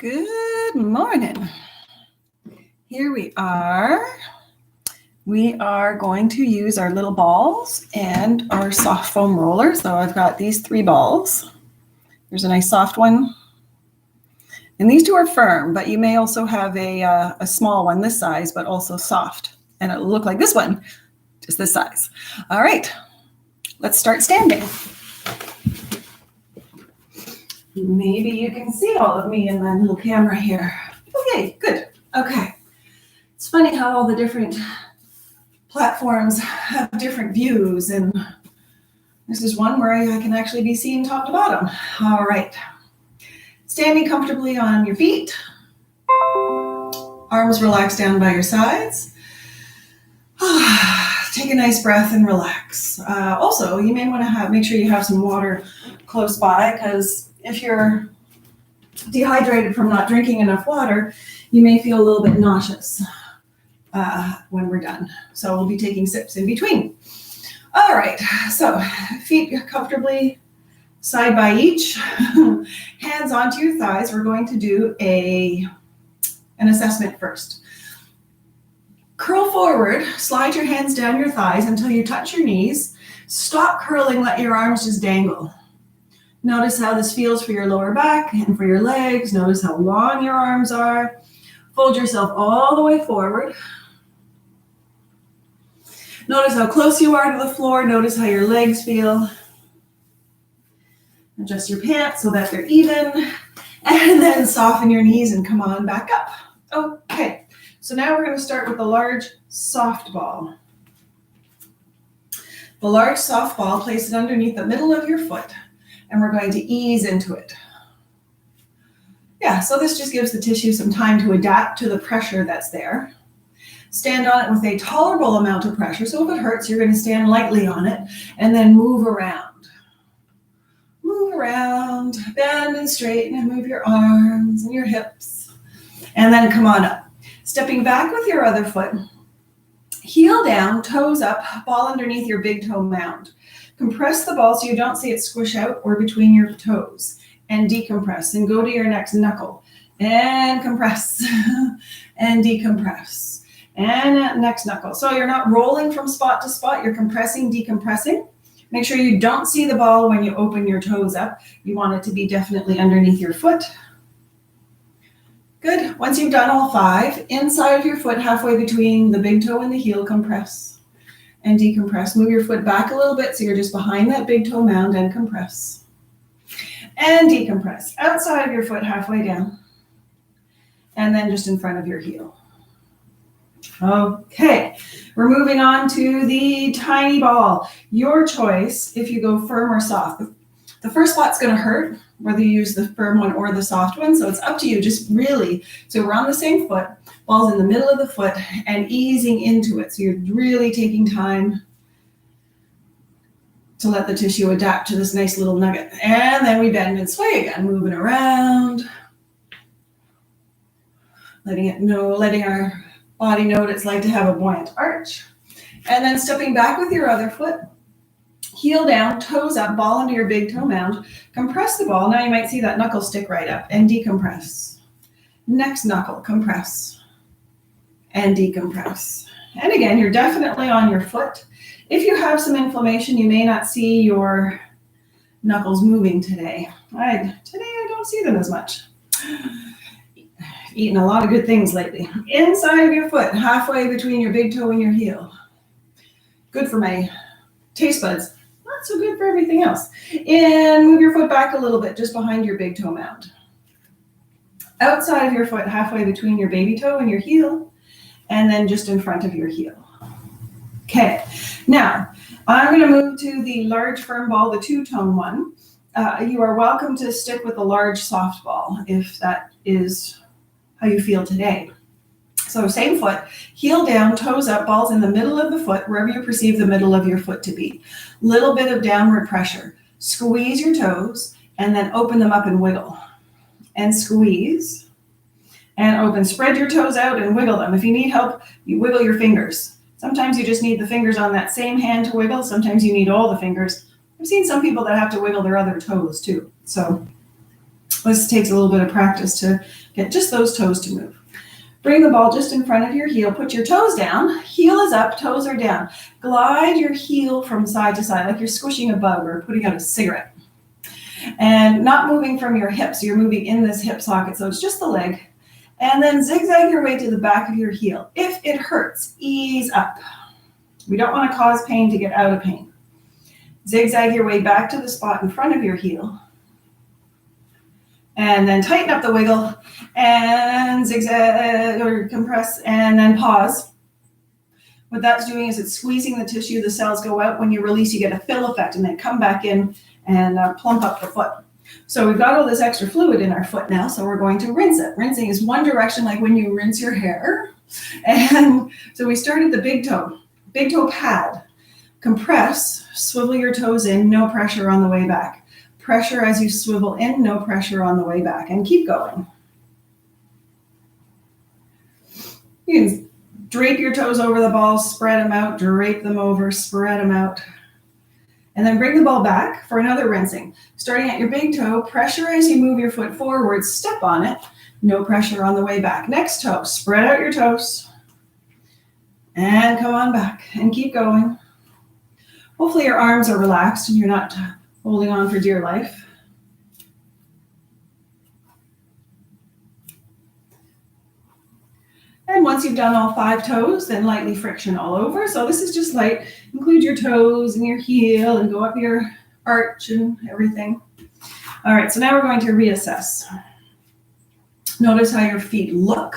Good morning. Here we are. We are going to use our little balls and our soft foam roller. So I've got these 3 balls. There's a nice soft one. And these 2 are firm, but you may also have a small one this size, but also soft. And it'll look like this one, just this size. All right, let's start standing. Maybe you can see all of me in my little camera here. Okay, good. Okay. It's funny how all the different platforms have different views, and this is one where I can actually be seen top to bottom. All right. Standing comfortably on your feet. Arms relaxed down by your sides. Take a nice breath and relax. Also, you may want to make sure you have some water close by, because if you're dehydrated from not drinking enough water, you may feel a little bit nauseous when we're done. So we'll be taking sips in between. All right, so feet comfortably side by each, hands onto your thighs. We're going to do an assessment first. Curl forward, slide your hands down your thighs until you touch your knees. Stop curling, let your arms just dangle. Notice how this feels for your lower back and for your legs. Notice how long your arms are. Fold yourself all the way forward. Notice how close you are to the floor. Notice how your legs feel. Adjust your pants so that they're even. And then soften your knees and come on back up. Okay, so now we're going to start with the large soft ball. The large soft ball, place it underneath the middle of your foot. And we're going to ease into it. Yeah, so this just gives the tissue some time to adapt to the pressure that's there. Stand on it with a tolerable amount of pressure. So if it hurts, you're going to stand lightly on it and then move around. Move around, bend and straighten and move your arms and your hips. And then come on up. Stepping back with your other foot. Heel down, toes up, ball underneath your big toe mound. Compress the ball so you don't see it squish out or between your toes, and decompress and go to your next knuckle and compress and decompress and next knuckle. So you're not rolling from spot to spot, you're compressing, decompressing. Make sure you don't see the ball when you open your toes up. You want it to be definitely underneath your foot. Good. Once you've done all 5, inside of your foot, halfway between the big toe and the heel, compress. And decompress. Move your foot back a little bit so you're just behind that big toe mound and compress. And decompress. Outside of your foot, halfway down. And then just in front of your heel. Okay, we're moving on to the tiny ball. Your choice if you go firm or soft. The first spot's going to hurt, whether you use the firm one or the soft one. So it's up to you, just really. So we're on the same foot, ball's in the middle of the foot and easing into it. So you're really taking time to let the tissue adapt to this nice little nugget. And then we bend and sway again, moving around. Letting our body know what it's like to have a buoyant arch. And then stepping back with your other foot. Heel down, toes up, ball into your big toe mound. Compress the ball. Now you might see that knuckle stick right up and decompress. Next knuckle, compress and decompress. And again, you're definitely on your foot. If you have some inflammation, you may not see your knuckles moving today. Today I don't see them as much. Eaten a lot of good things lately. Inside of your foot, halfway between your big toe and your heel. Good for my taste buds. Not so good for everything else. And move your foot back a little bit, just behind your big toe mound. Outside of your foot, halfway between your baby toe and your heel, and then just in front of your heel. Okay, now I'm going to move to the large firm ball, the 2-tone one. You are welcome to stick with the large soft ball if that is how you feel today. So same foot, heel down, toes up, balls in the middle of the foot, wherever you perceive the middle of your foot to be. Little bit of downward pressure. Squeeze your toes and then open them up and wiggle. And squeeze and open. Spread your toes out and wiggle them. If you need help, you wiggle your fingers. Sometimes you just need the fingers on that same hand to wiggle. Sometimes you need all the fingers. I've seen some people that have to wiggle their other toes too. So This takes a little bit of practice to get just those toes to move. Bring the ball just in front of your heel. Put your toes down. Heel is up, toes are down. Glide your heel from side to side like you're squishing a bug or putting out a cigarette. And not moving from your hips. You're moving in this hip socket, so it's just the leg. And then zigzag your way to the back of your heel. If it hurts, ease up. We don't want to cause pain to get out of pain. Zigzag your way back to the spot in front of your heel. And then tighten up the wiggle and zigzag or compress and then pause. What that's doing is it's squeezing the tissue. The cells go out. When you release, you get a fill effect and then come back in and plump up the foot. So we've got all this extra fluid in our foot now, so we're going to rinse it. Rinsing is one direction, like when you rinse your hair. And so we start at the big toe pad. Compress, swivel your toes in, no pressure on the way back. Pressure as you swivel in, no pressure on the way back, and keep going. You can drape your toes over the ball, spread them out, drape them over, spread them out. And then bring the ball back for another rinsing. Starting at your big toe, pressure as you move your foot forward, step on it, no pressure on the way back. Next toe, spread out your toes, and come on back, and keep going. Hopefully your arms are relaxed and you're not holding on for dear life. And once you've done all 5 toes, then lightly friction all over. So this is just light. Include your toes and your heel and go up your arch and everything. All right, so now we're going to reassess. Notice how your feet look.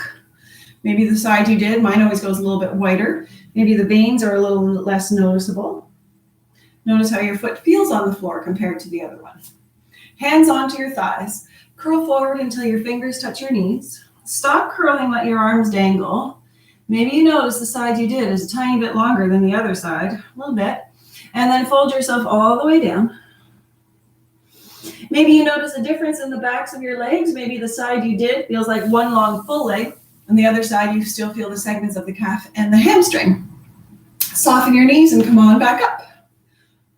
Maybe the side you did, mine always goes a little bit whiter. Maybe the veins are a little less noticeable. Notice how your foot feels on the floor compared to the other one. Hands onto your thighs. Curl forward until your fingers touch your knees. Stop curling, let your arms dangle. Maybe you notice the side you did is a tiny bit longer than the other side, a little bit. And then fold yourself all the way down. Maybe you notice a difference in the backs of your legs. Maybe the side you did feels like one long full leg, and the other side you still feel the segments of the calf and the hamstring. Soften your knees and come on back up.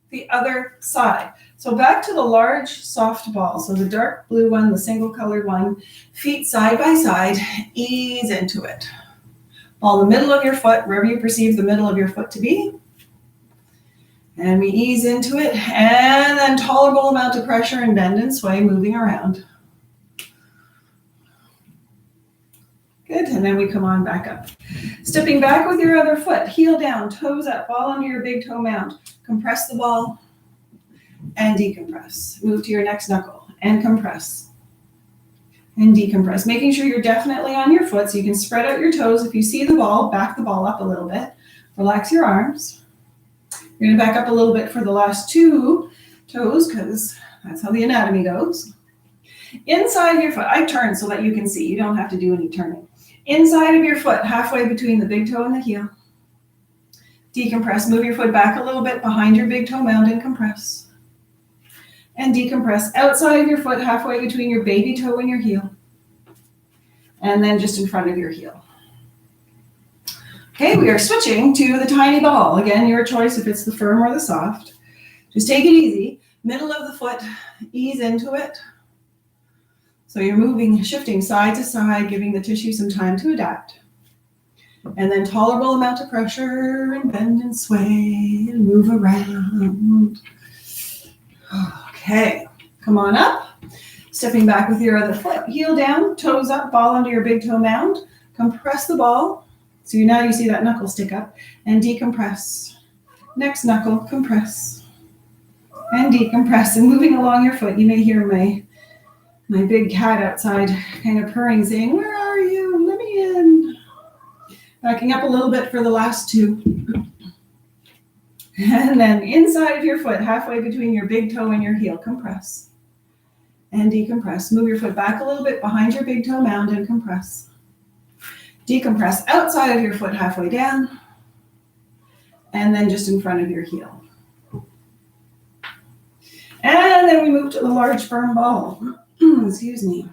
The other side. So back to the large soft ball. So the dark blue one, the single colored one, feet side by side, ease into it. Ball in the middle of your foot, wherever you perceive the middle of your foot to be. And we ease into it, and then tolerable amount of pressure and bend and sway, moving around. Good, and then we come on back up. Stepping back with your other foot, heel down, toes up, ball under your big toe mound. Compress the ball and decompress. Move to your next knuckle and compress and decompress. Making sure you're definitely on your foot so you can spread out your toes. If you see the ball, back the ball up a little bit. Relax your arms. You're going to back up a little bit for the last 2 toes because that's how the anatomy goes. Inside of your foot, I turn so that you can see. You don't have to do any turning. Inside of your foot, halfway between the big toe and the heel. Decompress. Move your foot back a little bit behind your big toe mound and compress. And decompress. Outside of your foot, halfway between your baby toe and your heel. And then just in front of your heel. Okay, we are switching to the tiny ball. Again, your choice if it's the firm or the soft. Just take it easy. Middle of the foot, ease into it. So you're moving, shifting side to side, giving the tissue some time to adapt. And then tolerable amount of pressure and bend and sway and move around. Okay, come on up. Stepping back with your other foot, heel down, toes up, ball under your big toe mound. Compress the ball. So now you see that knuckle stick up and decompress. Next knuckle, compress and decompress. And moving along your foot, you may hear my big cat outside kind of purring, saying, "Where are you? Let me in." Backing up a little bit for the last 2. And then inside of your foot, halfway between your big toe and your heel, compress and decompress. Move your foot back a little bit behind your big toe mound and compress. Decompress outside of your foot, halfway down, and then just in front of your heel. And then we move to the large firm ball. Excuse me.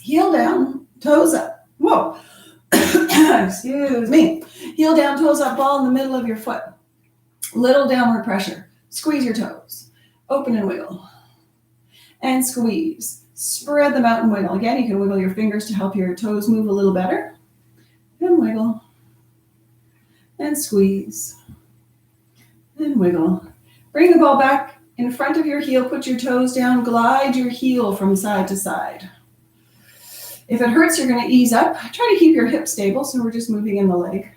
Heel down, toes up. Whoa. Excuse me. Heel down, toes up, ball in the middle of your foot. Little downward pressure. Squeeze your toes. Open and wiggle. And squeeze. Spread them out and wiggle. Again, you can wiggle your fingers to help your toes move a little better. And wiggle. And squeeze. And wiggle. Bring the ball back in front of your heel. Put your toes down. Glide your heel from side to side. If it hurts, you're going to ease up. Try to keep your hips stable, so we're just moving in the leg.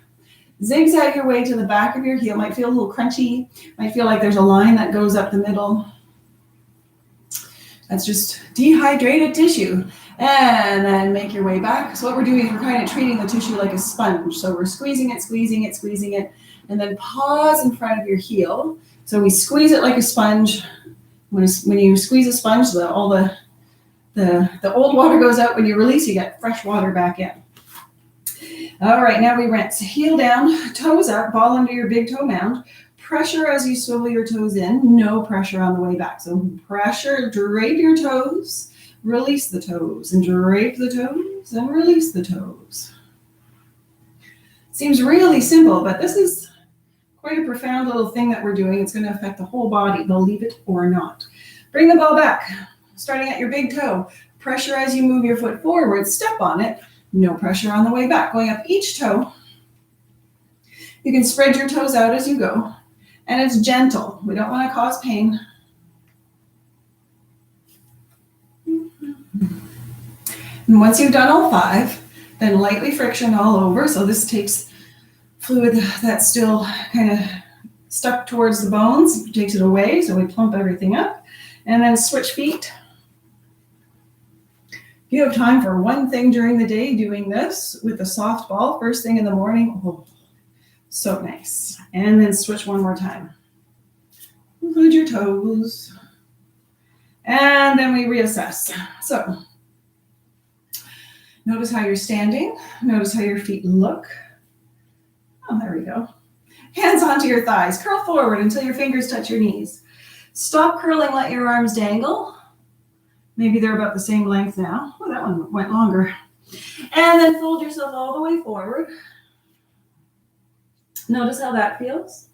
Zigzag your way to the back of your heel. Might feel a little crunchy. Might feel like there's a line that goes up the middle. That's just dehydrated tissue. And then make your way back. So what we're doing is we're kind of treating the tissue like a sponge. So we're squeezing it, squeezing it, squeezing it, and then pause in front of your heel. So we squeeze it like a sponge. When you squeeze a sponge, all the old water goes out. When you release, you get fresh water back in. All right, now we rinse. Heel down, toes up, ball under your big toe mound. Pressure as you swivel your toes in, no pressure on the way back. So pressure, drape your toes, release the toes, and drape the toes, and release the toes. Seems really simple, but this is quite a profound little thing that we're doing. It's going to affect the whole body, believe it or not. Bring the ball back, starting at your big toe. Pressure as you move your foot forward, step on it. No pressure on the way back. Going up each toe. You can spread your toes out as you go. And it's gentle. We don't want to cause pain. And once you've done all 5, then lightly friction all over. So this takes fluid that's still kind of stuck towards the bones, takes it away. So we plump everything up. And then switch feet. If you have time for one thing during the day, doing this with a soft ball first thing in the morning, oh, so nice. And then switch one more time. Include your toes. And then we reassess. So notice how you're standing. Notice how your feet look. Oh, there we go. Hands onto your thighs. Curl forward until your fingers touch your knees. Stop curling, let your arms dangle. Maybe they're about the same length now. Oh, that one went longer. And then fold yourself all the way forward. Notice how that feels.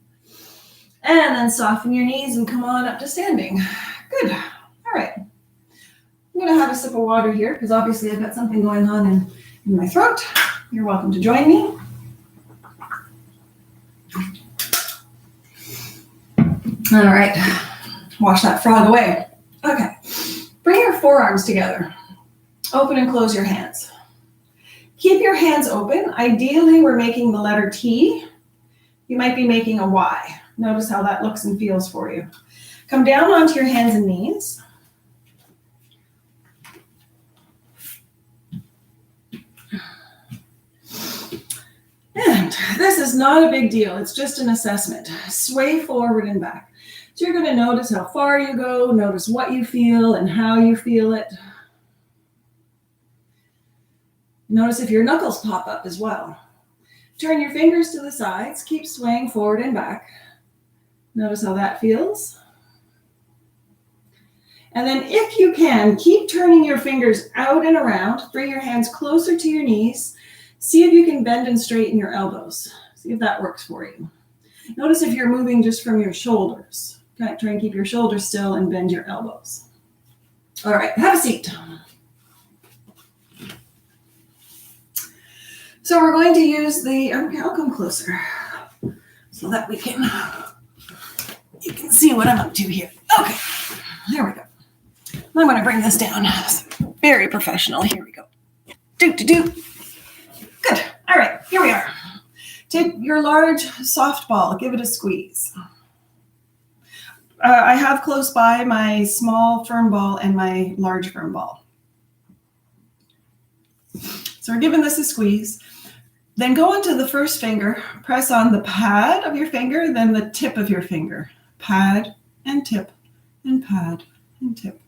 And then soften your knees and come on up to standing. Good. All right. I'm going to have a sip of water here because obviously I've got something going on in my throat. You're welcome to join me. All right. Wash that frog away. Okay. Bring your forearms together. Open and close your hands. Keep your hands open. Ideally, we're making the letter T. You might be making a Y. Notice how that looks and feels for you. Come down onto your hands and knees. And this is not a big deal. It's just an assessment. Sway forward and back. So you're going to notice how far you go, notice what you feel and how you feel it. Notice if your knuckles pop up as well. Turn your fingers to the sides, keep swaying forward and back. Notice how that feels. And then if you can, keep turning your fingers out and around. Bring your hands closer to your knees. See if you can bend and straighten your elbows. See if that works for you. Notice if you're moving just from your shoulders. Okay, try and keep your shoulders still and bend your elbows. All right, have a seat. So we're going to use okay, I'll come closer so that you can see what I'm up to here. Okay, there we go. I'm going to bring this down. Very professional. Here we go. Do. Good. All right, here we are. Take your large soft ball. Give it a squeeze. I have close by my small firm ball and my large firm ball. So we're giving this a squeeze. Then go into the first finger, press on the pad of your finger, then the tip of your finger. Pad and tip and pad and tip,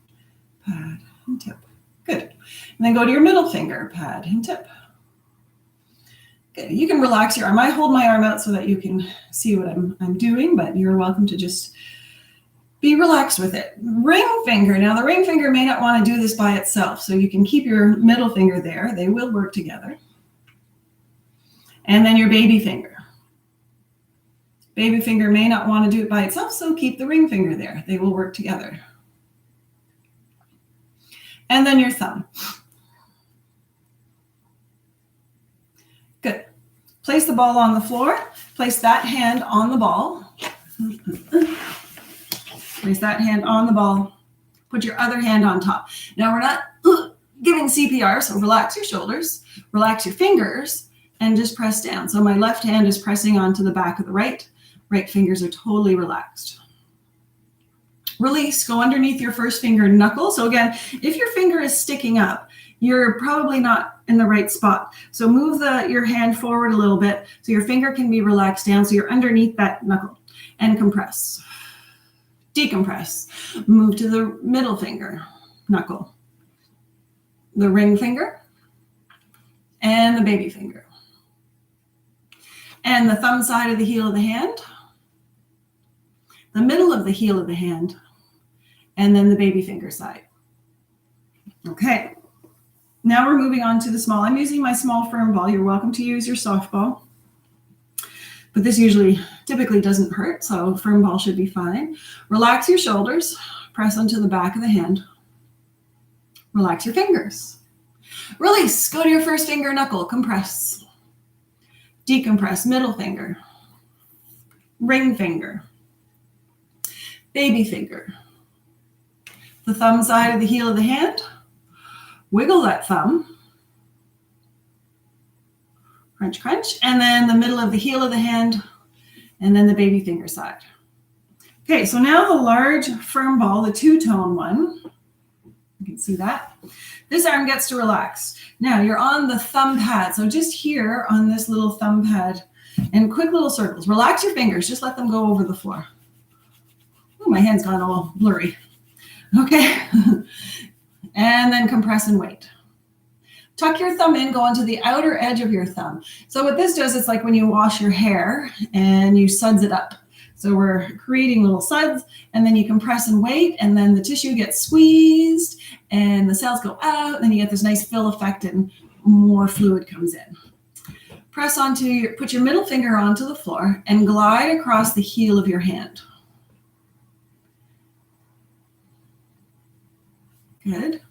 pad and tip. Good. And then go to your middle finger, pad and tip. Good. You can relax your arm. I hold my arm out so that you can see what I'm doing, but you're welcome to just be relaxed with it. Ring finger. Now the ring finger may not want to do this by itself, so you can keep your middle finger there. They will work together. And then your baby finger. Baby finger may not want to do it by itself, so keep the ring finger there. They will work together. And then your thumb. Good. Place the ball on the floor. Place that hand on the ball. Place that hand on the ball. Put your other hand on top. Now we're not giving CPR, so relax your shoulders, relax your fingers, and just press down. So my left hand is pressing onto the back of the right. Right fingers are totally relaxed. Release, go underneath your first finger knuckle. So again, if your finger is sticking up, you're probably not in the right spot. So move your hand forward a little bit so your finger can be relaxed down so you're underneath that knuckle. And compress. Decompress. Move to the middle finger knuckle. The ring finger. And the baby finger. And the thumb side of the heel of the hand. The middle of the heel of the hand. And then the baby finger side. Okay. Now we're moving on to the small. I'm using my small firm ball. You're welcome to use your soft ball. But this typically doesn't hurt, so firm ball should be fine. Relax your shoulders. Press onto the back of the hand. Relax your fingers. Release. Go to your first finger knuckle. Compress. Decompress. Middle finger. Ring finger. Baby finger. The thumb side of the heel of the hand. Wiggle that thumb. Crunch, crunch. And then the middle of the heel of the hand. And then the baby finger side. Okay, so now the large firm ball, the two-tone one. You can see that. This arm gets to relax. Now you're on the thumb pad. So just here on this little thumb pad and quick little circles. Relax your fingers. Just let them go over the floor. Oh, my hand's gone all blurry. Okay. And then compress and wait. Tuck your thumb in, go onto the outer edge of your thumb. So what this does, it's like when you wash your hair and you suds it up. So we're creating little suds, and then you compress and wait, and then the tissue gets squeezed and the cells go out, and then you get this nice fill effect and more fluid comes in. Put your middle finger onto the floor and glide across the heel of your hand. Good.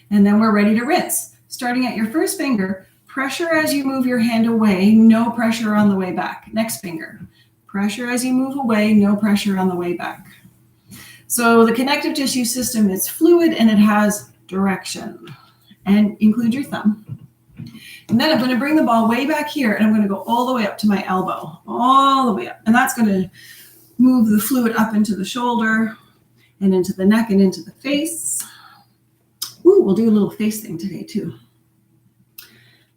And then we're ready to rinse. Starting at your first finger, pressure as you move your hand away, no pressure on the way back. Next finger, pressure as you move away, no pressure on the way back. So the connective tissue system is fluid and it has direction. And include your thumb. And then I'm going to bring the ball way back here and I'm going to go all the way up to my elbow, all the way up. And that's going to move the fluid up into the shoulder and into the neck and into the face. Ooh, we'll do a little face thing today too.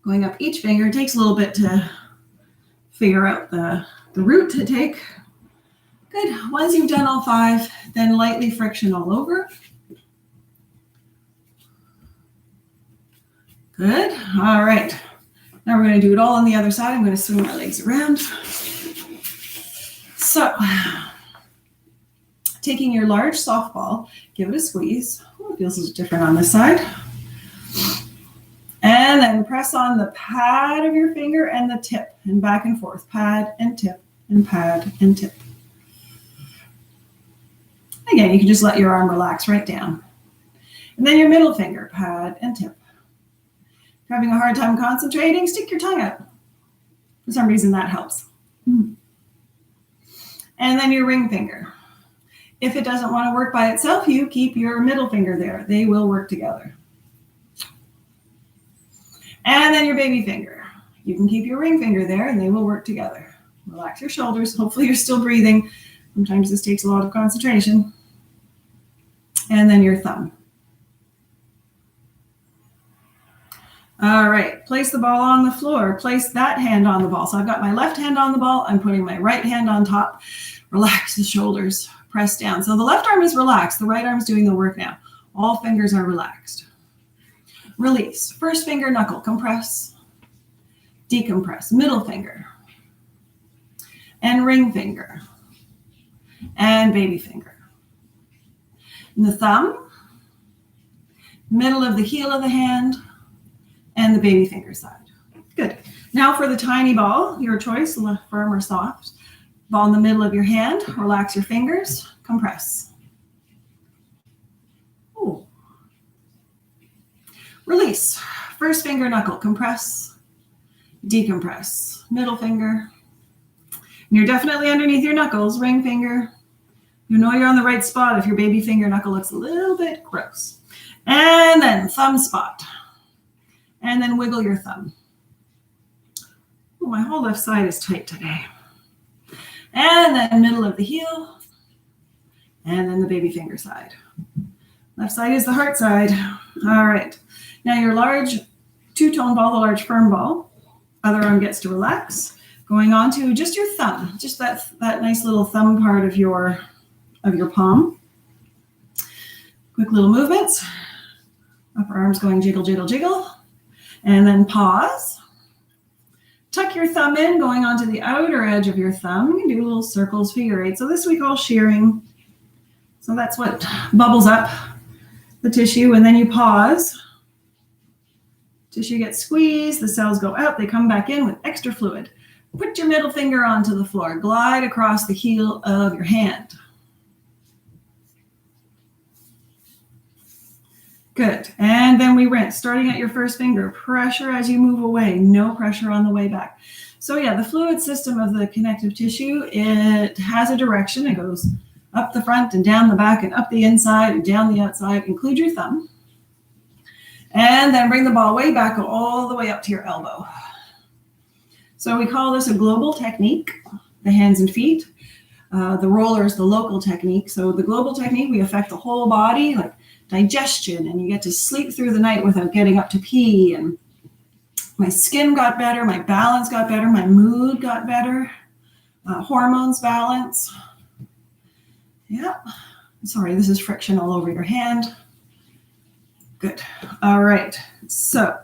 Going up each finger, it takes a little bit to figure out the route to take. Good. Once you've done all 5, then lightly friction all over. Good. All right. Now we're going to do it all on the other side. I'm going to swing my legs around. So, taking your large softball, give it a squeeze. Oh, it feels different on this side. And then press on the pad of your finger and the tip and back and forth. Pad and tip and pad and tip. Again, you can just let your arm relax right down. And then your middle finger, pad and tip. If you're having a hard time concentrating, stick your tongue out. For some reason, that helps. And then your ring finger. If it doesn't want to work by itself, you keep your middle finger there. They will work together. And then your baby finger. You can keep your ring finger there and they will work together. Relax your shoulders. Hopefully you're still breathing. Sometimes this takes a lot of concentration. And then your thumb. All right, place the ball on the floor. Place that hand on the ball. So I've got my left hand on the ball. I'm putting my right hand on top. Relax the shoulders. Press down. So the left arm is relaxed. The right arm is doing the work now. All fingers are relaxed. Release. First finger knuckle. Compress. Decompress. Middle finger. And ring finger. And baby finger. And the thumb. Middle of the heel of the hand. And the baby finger side. Good. Now for the tiny ball, your choice, firm or soft. Ball in the middle of your hand. Relax your fingers. Compress. Ooh. Release. First finger knuckle, compress, decompress. Middle finger. And you're definitely underneath your knuckles, ring finger. You know you're on the right spot if your baby finger knuckle looks a little bit gross. And then thumb spot. And then wiggle your thumb. Oh, my whole left side is tight today. And then middle of the heel. And then the baby finger side. Left side is the heart side. All right. Now your large two-tone ball, the large firm ball. Other arm gets to relax. Going on to just your thumb. Just that nice little thumb part of your palm. Quick little movements. Upper arms going jiggle, jiggle, jiggle. And then pause. Tuck your thumb in, going onto the outer edge of your thumb. You can do little circles, figure eight. So this we call shearing. So that's what bubbles up the tissue. And then you pause. Tissue gets squeezed. The cells go out. They come back in with extra fluid. Put your middle finger onto the floor. Glide across the heel of your hand. Good. And then we rinse, starting at your first finger. Pressure as you move away. No pressure on the way back. So yeah, the fluid system of the connective tissue, it has a direction. It goes up the front and down the back and up the inside and down the outside. Include your thumb. And then bring the ball way back, go all the way up to your elbow. So we call this a global technique, the hands and feet. The roller is the local technique. So the global technique, we affect the whole body, like digestion, and you get to sleep through the night without getting up to pee. And my skin got better, my balance got better, my mood got better, hormones balance. Yep. Sorry, this is friction all over your hand. Good. All right. So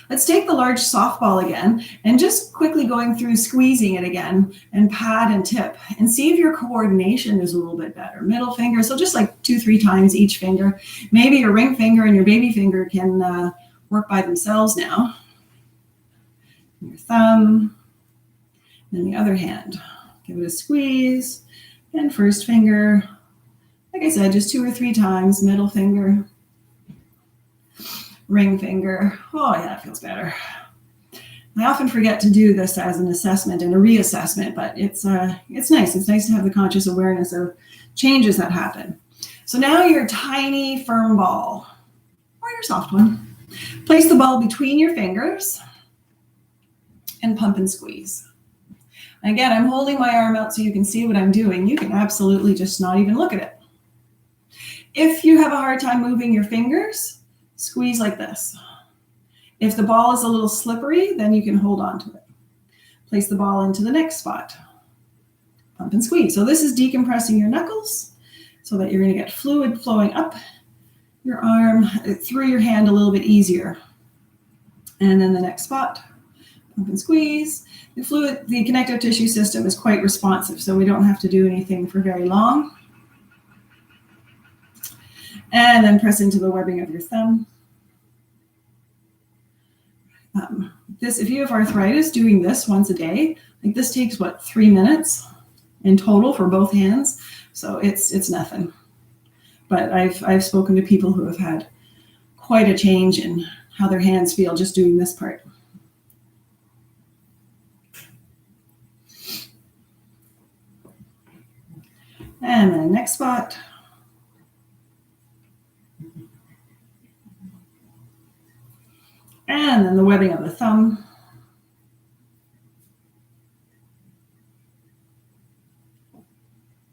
let's take the large softball again and just quickly going through squeezing it again and pad and tip and see if your coordination is a little bit better. Middle finger, so just like 2-3 times each finger. Maybe your ring finger and your baby finger can work by themselves now. Your thumb, and the other hand. Give it a squeeze. And first finger, like I said, just 2 or 3 times. Middle finger. Ring finger. Oh, yeah, that feels better. I often forget to do this as an assessment and a reassessment, but it's nice. It's nice to have the conscious awareness of changes that happen. So now your tiny firm ball, or your soft one. Place the ball between your fingers and pump and squeeze. Again, I'm holding my arm out so you can see what I'm doing. You can absolutely just not even look at it. If you have a hard time moving your fingers, squeeze like this. If the ball is a little slippery, then you can hold on to it. Place the ball into the next spot. Pump and squeeze. So this is decompressing your knuckles so that you're going to get fluid flowing up your arm, through your hand a little bit easier. And then the next spot. Pump and squeeze. The connective tissue system is quite responsive, so we don't have to do anything for very long. And then press into the webbing of your thumb. If you have arthritis, doing this once a day, like this takes 3 minutes in total for both hands. So it's nothing. But I've spoken to people who have had quite a change in how their hands feel just doing this part. And then next spot. And then the webbing of the thumb.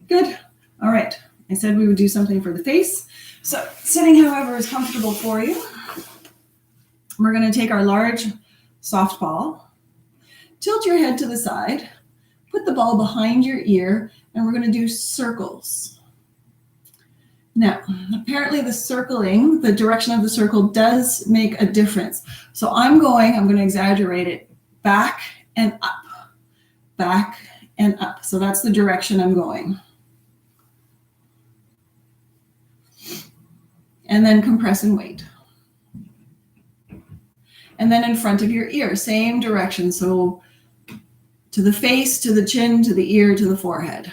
Good. All right. I said we would do something for the face. So sitting, however, is comfortable for you. We're going to take our large soft ball, tilt your head to the side, put the ball behind your ear, and we're going to do circles. Now, apparently the circling, the direction of the circle does make a difference. So I'm going to exaggerate it, back and up, back and up. So that's the direction I'm going. And then compress and wait. And then in front of your ear, same direction. So to the face, to the chin, to the ear, to the forehead.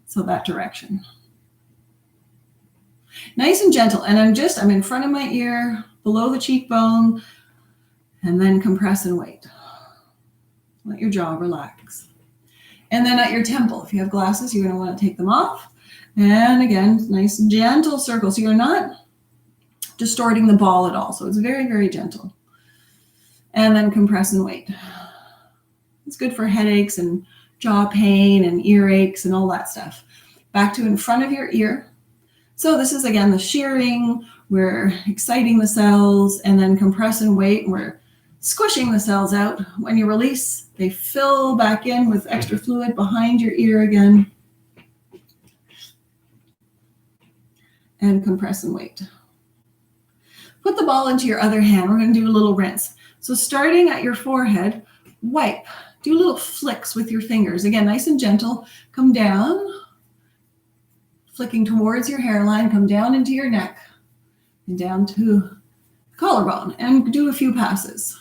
So that direction. Nice and gentle. And I'm in front of my ear, below the cheekbone, and then compress and wait. Let your jaw relax. And then at your temple, if you have glasses, you're going to want to take them off. And again, nice gentle circle. So you're not distorting the ball at all. So it's very, very gentle. And then compress and wait. It's good for headaches and jaw pain and earaches and all that stuff. Back to in front of your ear. So this is, again, the shearing. We're exciting the cells, and then compress and wait. And we're squishing the cells out. When you release, they fill back in with extra fluid behind your ear again. And compress and wait. Put the ball into your other hand. We're going to do a little rinse. So starting at your forehead, wipe. Do little flicks with your fingers. Again, nice and gentle. Come down, flicking towards your hairline. Come down into your neck and down to the collarbone, and do a few passes.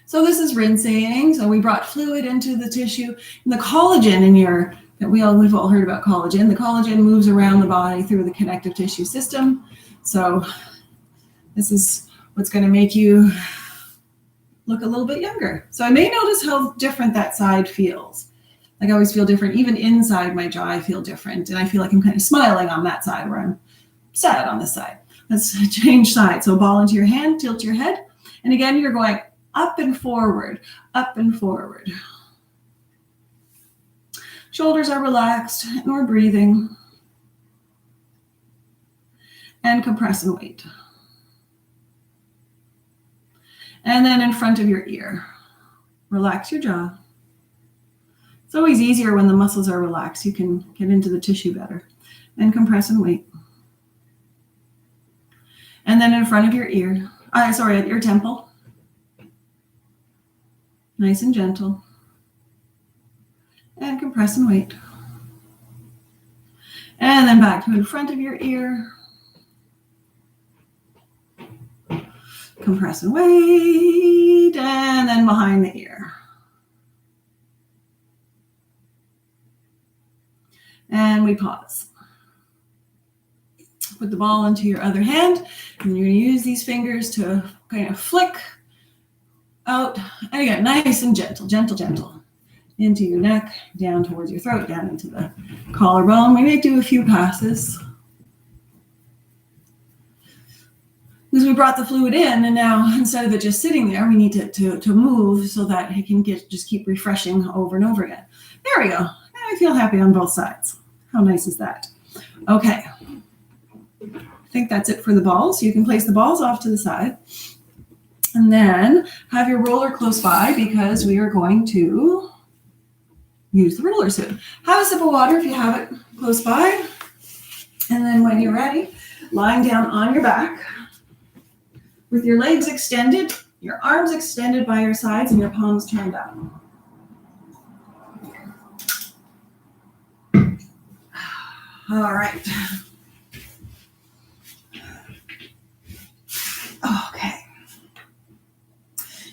So this is rinsing. So we brought fluid into the tissue. And the collagen in your, we've all heard about collagen. The collagen moves around the body through the connective tissue system. So this is what's going to make you look a little bit younger. So I may notice how different that side feels. Like I always feel different. Even inside my jaw, I feel different. And I feel like I'm kind of smiling on that side where I'm sad on this side. Let's change sides. So ball into your hand, tilt your head. And again, you're going up and forward, up and forward. Shoulders are relaxed and we're breathing. And compress and wait. And then in front of your ear, relax your jaw. It's always easier when the muscles are relaxed. You can get into the tissue better. And compress and wait. And then in front of your ear, at your temple. Nice and gentle. And compress and wait. And then back to in front of your ear. Compress and wait, and then behind the ear. And we pause. Put the ball into your other hand, and you're going to use these fingers to kind of flick out. And again, nice and gentle, gentle, gentle. Into your neck, down towards your throat, down into the collarbone. We may do a few passes. Because we brought the fluid in, and now instead of it just sitting there, we need to move so that it can just keep refreshing over and over again. There we go. I feel happy on both sides. How nice is that? Okay. I think that's it for the balls. You can place the balls off to the side. And then have your roller close by because we are going to use the roller soon. Have a sip of water if you have it close by. And then when you're ready, lying down on your back, with your legs extended, your arms extended by your sides, and your palms turned up. All right. Okay.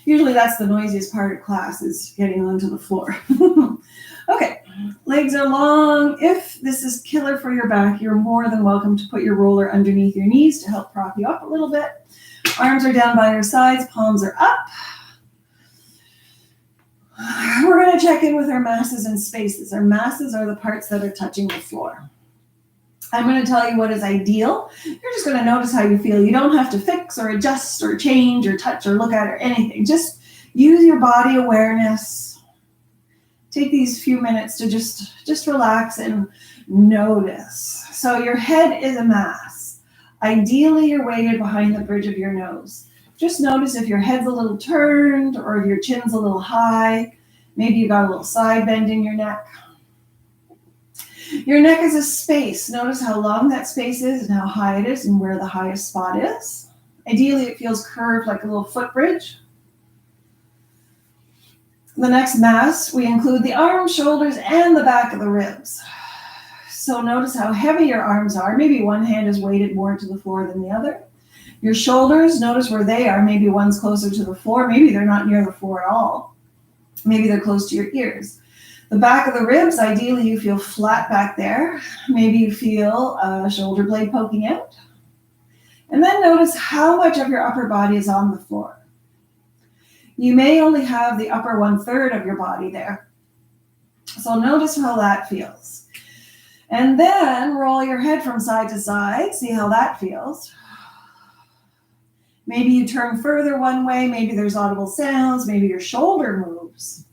Usually that's the noisiest part of class is getting onto the floor. Okay. Legs are long. If this is killer for your back, you're more than welcome to put your roller underneath your knees to help prop you up a little bit. Arms are down by your sides, palms are up. We're going to check in with our masses and spaces. Our masses are the parts that are touching the floor. I'm going to tell you what is ideal. You're just going to notice how you feel. You don't have to fix or adjust or change or touch or look at or anything. Just use your body awareness. Take these few minutes to just relax and notice. So your head is a mass. Ideally, you're weighted behind the bridge of your nose. Just notice if your head's a little turned or if your chin's a little high. Maybe you got a little side bend in your neck. Your neck is a space. Notice how long that space is and how high it is and where the highest spot is. Ideally, it feels curved like a little footbridge. The next mass, we include the arms, shoulders, and the back of the ribs. So notice how heavy your arms are. Maybe one hand is weighted more to the floor than the other. Your shoulders, notice where they are. Maybe one's closer to the floor. Maybe they're not near the floor at all. Maybe they're close to your ears. The back of the ribs, ideally you feel flat back there. Maybe you feel a shoulder blade poking out. And then notice how much of your upper body is on the floor. You may only have the upper 1/3 of your body there. So notice how that feels. And then roll your head from side to side. See how that feels. Maybe you turn further one way. Maybe there's audible sounds. Maybe your shoulder moves.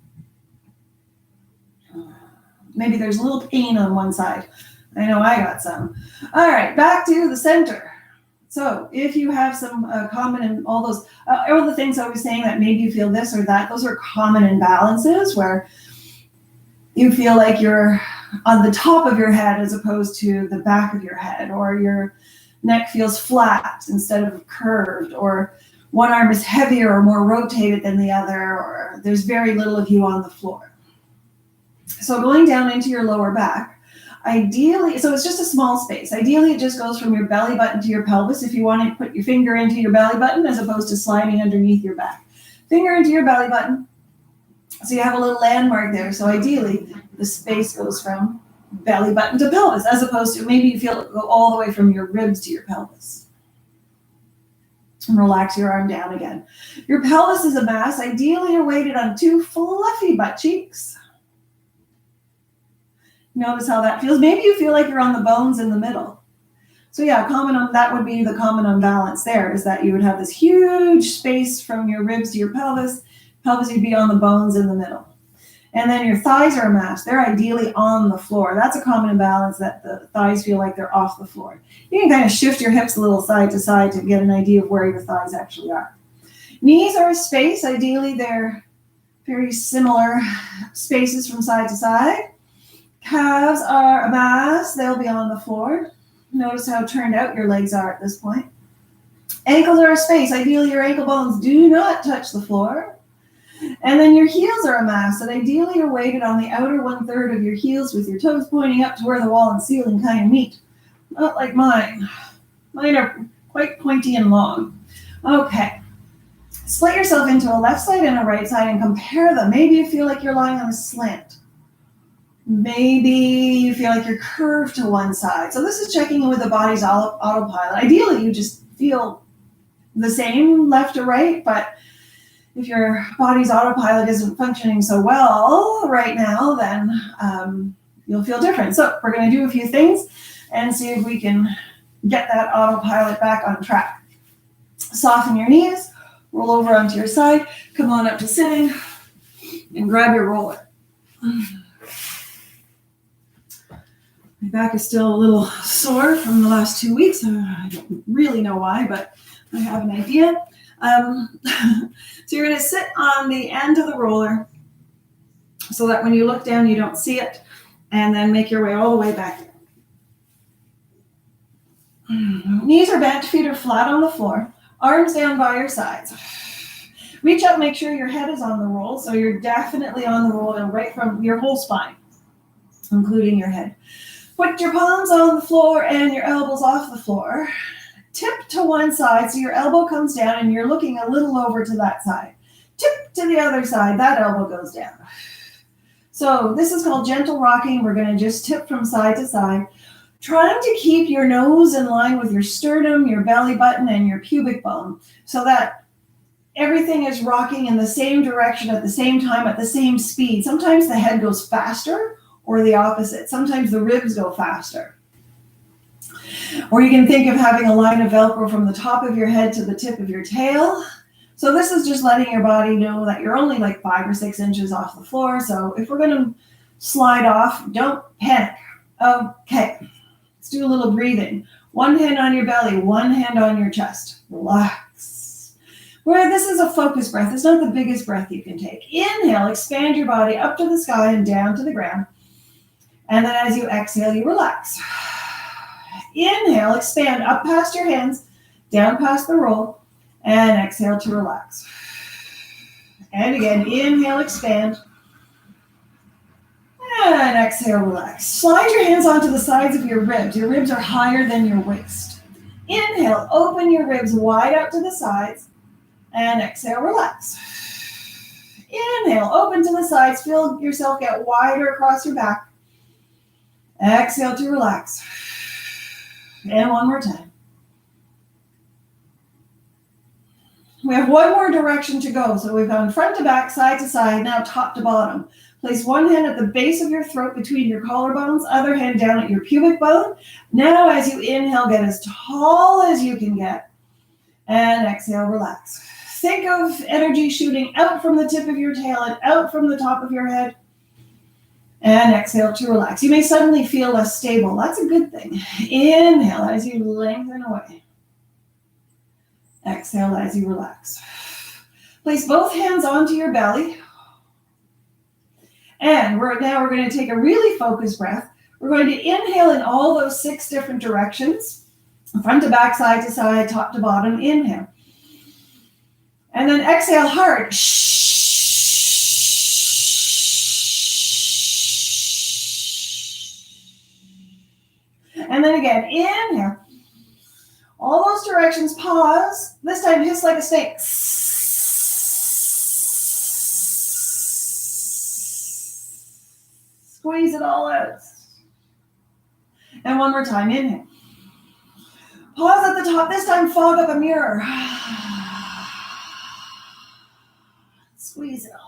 Maybe there's a little pain on one side. I know I got some. All right, back to the center. So if you have some common and all the things I was saying that made you feel this or that, those are common imbalances where you feel like you're on the top of your head as opposed to the back of your head, or your neck feels flat instead of curved, or one arm is heavier or more rotated than the other, or there's very little of you on the floor. So going down into your lower back, ideally, so it's just a small space. Ideally, it just goes from your belly button to your pelvis if you want to put your finger into your belly button as opposed to sliding underneath your back. Finger into your belly button. So you have a little landmark there. So ideally, the space goes from belly button to pelvis as opposed to maybe you feel it go all the way from your ribs to your pelvis. And relax your arm down again. Your pelvis is a mass. Ideally, you're weighted on 2 fluffy butt cheeks. Notice how that feels. Maybe you feel like you're on the bones in the middle. So yeah, that would be the common unbalance there, is that you would have this huge space from your ribs to your pelvis. Pelvis, you'd be on the bones in the middle. And then your thighs are a mass. They're ideally on the floor. That's a common imbalance, that the thighs feel like they're off the floor. You can kind of shift your hips a little side to side to get an idea of where your thighs actually are. Knees are a space. Ideally, they're very similar spaces from side to side. Calves are a mass. They'll be on the floor. Notice how turned out your legs are at this point. Ankles are a space. Ideally, your ankle bones do not touch the floor. And then your heels are a mass. And ideally, you're weighted on the outer 1/3 of your heels with your toes pointing up to where the wall and ceiling kind of meet. Not like mine. Mine are quite pointy and long. Okay. Split yourself into a left side and a right side and compare them. Maybe you feel like you're lying on a slant. Maybe you feel like you're curved to one side. So this is checking in with the body's autopilot. Ideally, you just feel the same left to right, but if your body's autopilot isn't functioning so well right now, then you'll feel different. So we're going to do a few things and see if we can get that autopilot back on track. Soften your knees, roll over onto your side, come on up to sitting, and grab your roller. My back is still a little sore from the last 2 weeks. I don't really know why, but I have an idea. So you're going to sit on the end of the roller so that when you look down, you don't see it, and then make your way all the way back. Knees are bent, feet are flat on the floor, arms down by your sides. Reach up, make sure your head is on the roll, so you're definitely on the roll and right from your whole spine, including your head. Put your palms on the floor and your elbows off the floor. Tip to one side so your elbow comes down and you're looking a little over to that side. Tip to the other side, that elbow goes down. So this is called gentle rocking. We're going to just tip from side to side, trying to keep your nose in line with your sternum, your belly button, and your pubic bone so that everything is rocking in the same direction at the same time, at the same speed. Sometimes the head goes faster, or the opposite. Sometimes the ribs go faster. Or you can think of having a line of Velcro from the top of your head to the tip of your tail. So this is just letting your body know that you're only like 5 or 6 inches off the floor. So if we're going to slide off, don't panic. Okay, let's do a little breathing. One hand on your belly, one hand on your chest. Relax. Where this is a focus breath. It's not the biggest breath you can take. Inhale, expand your body up to the sky and down to the ground. And then as you exhale, you relax. Inhale, expand up past your hands, down past the roll, and exhale to relax. And again, inhale, expand, and exhale, relax. Slide your hands onto the sides of your ribs. Your ribs are higher than your waist. Inhale, open your ribs wide out to the sides, and exhale, relax. Inhale, open to the sides, feel yourself get wider across your back. Exhale to relax. And one more time. We have one more direction to go. So we've gone front to back, side to side, now top to bottom. Place one hand at the base of your throat between your collarbones, other hand down at your pubic bone. Now as you inhale, get as tall as you can get. And exhale, relax. Think of energy shooting out from the tip of your tail and out from the top of your head. And exhale to relax. You may suddenly feel less stable. That's a good thing. Inhale as you lengthen away. Exhale as you relax. Place both hands onto your belly. And we're going to take a really focused breath. We're going to inhale in all those 6 different directions. Front to back, side to side, top to bottom. Inhale. And then exhale hard. And then again, inhale. All those directions, pause. This time, hiss like a snake. Squeeze it all out. And one more time, inhale. Pause at the top. This time, fog up a mirror. Squeeze it all.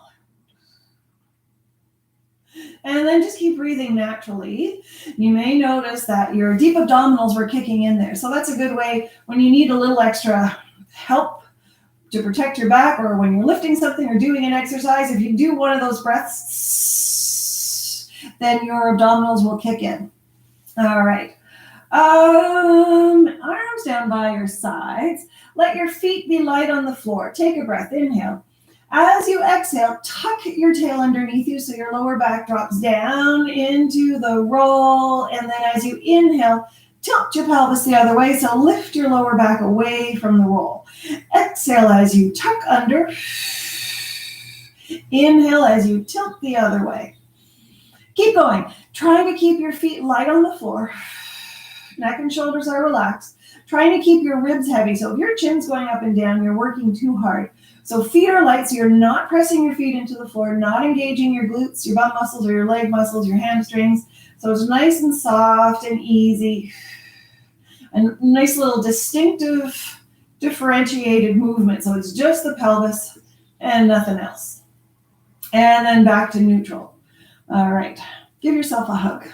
And then just keep breathing naturally. You may notice that your deep abdominals were kicking in there. So that's a good way when you need a little extra help to protect your back, or when you're lifting something or doing an exercise. If you do one of those breaths, then your abdominals will kick in. All right. Arms down by your sides. Let your feet be light on the floor. Take a breath. Inhale. As you exhale, tuck your tail underneath you so your lower back drops down into the roll. And then as you inhale, tilt your pelvis the other way. So lift your lower back away from the roll. Exhale as you tuck under. Inhale as you tilt the other way. Keep going. Trying to keep your feet light on the floor. Neck and shoulders are relaxed. Trying to keep your ribs heavy. So if your chin's going up and down, you're working too hard. So feet are light, so you're not pressing your feet into the floor, not engaging your glutes, your bum muscles, or your leg muscles, your hamstrings. So it's nice and soft and easy. A nice little distinctive, differentiated movement. So it's just the pelvis and nothing else. And then back to neutral. All right. Give yourself a hug.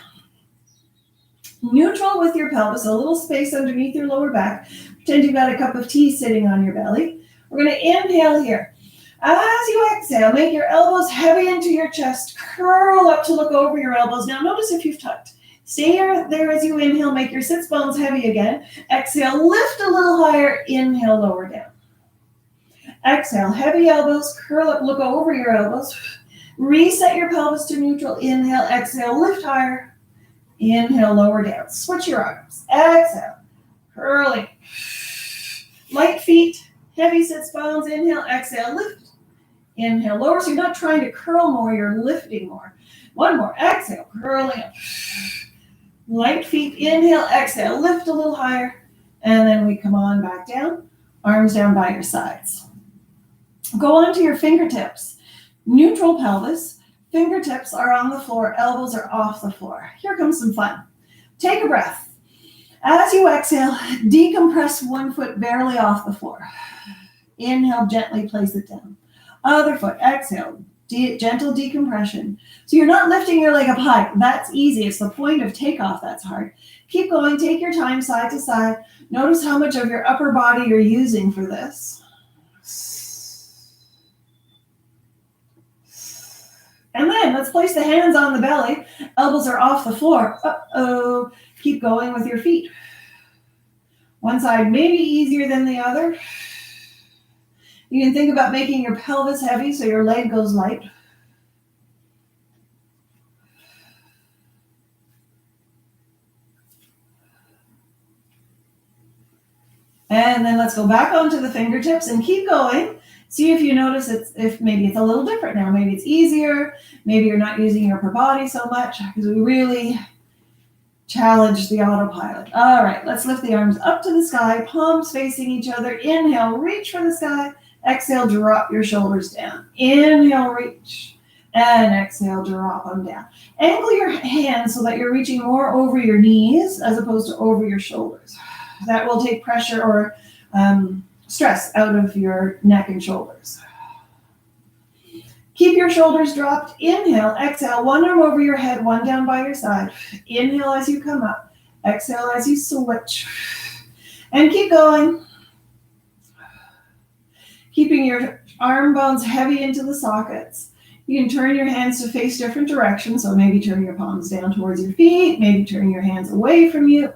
Neutral with your pelvis, a little space underneath your lower back. Pretend you've got a cup of tea sitting on your belly. We're going to inhale here. As you exhale, make your elbows heavy into your chest. Curl up to look over your elbows. Now notice if you've tucked. Stay there as you inhale. Make your sits bones heavy again. Exhale, lift a little higher. Inhale, lower down. Exhale, heavy elbows. Curl up, look over your elbows. Reset your pelvis to neutral. Inhale, exhale, lift higher. Inhale, lower down. Switch your arms. Exhale, curling. Light feet. Heavy sits bones, inhale, exhale, lift. Inhale, lower. So you're not trying to curl more, you're lifting more. One more, exhale, curling up. Light feet, inhale, exhale, lift a little higher. And then we come on back down, arms down by your sides. Go on to your fingertips. Neutral pelvis, fingertips are on the floor, elbows are off the floor. Here comes some fun. Take a breath. As you exhale, decompress one foot barely off the floor. Inhale, gently place it down. Other foot, exhale, gentle decompression. So you're not lifting your leg up high. That's easy. It's the point of takeoff that's hard. Keep going. Take your time side to side. Notice how much of your upper body you're using for this. And then let's place the hands on the belly. Elbows are off the floor. Uh-oh. Keep going with your feet. One side may be easier than the other. You can think about making your pelvis heavy so your leg goes light. And then let's go back onto the fingertips and keep going. See if you notice if maybe it's a little different now. Maybe it's easier. Maybe you're not using your upper body so much because we really challenge the autopilot. All right, let's lift the arms up to the sky, palms facing each other. Inhale, reach for the sky. Exhale, drop your shoulders down. Inhale, reach. And exhale, drop them down. Angle your hands so that you're reaching more over your knees as opposed to over your shoulders. That will take pressure or stress out of your neck and shoulders. Keep your shoulders dropped. Inhale, exhale, one arm over your head, one down by your side. Inhale as you come up. Exhale as you switch. And keep going. Keeping your arm bones heavy into the sockets. You can turn your hands to face different directions. So maybe turn your palms down towards your feet. Maybe turn your hands away from you.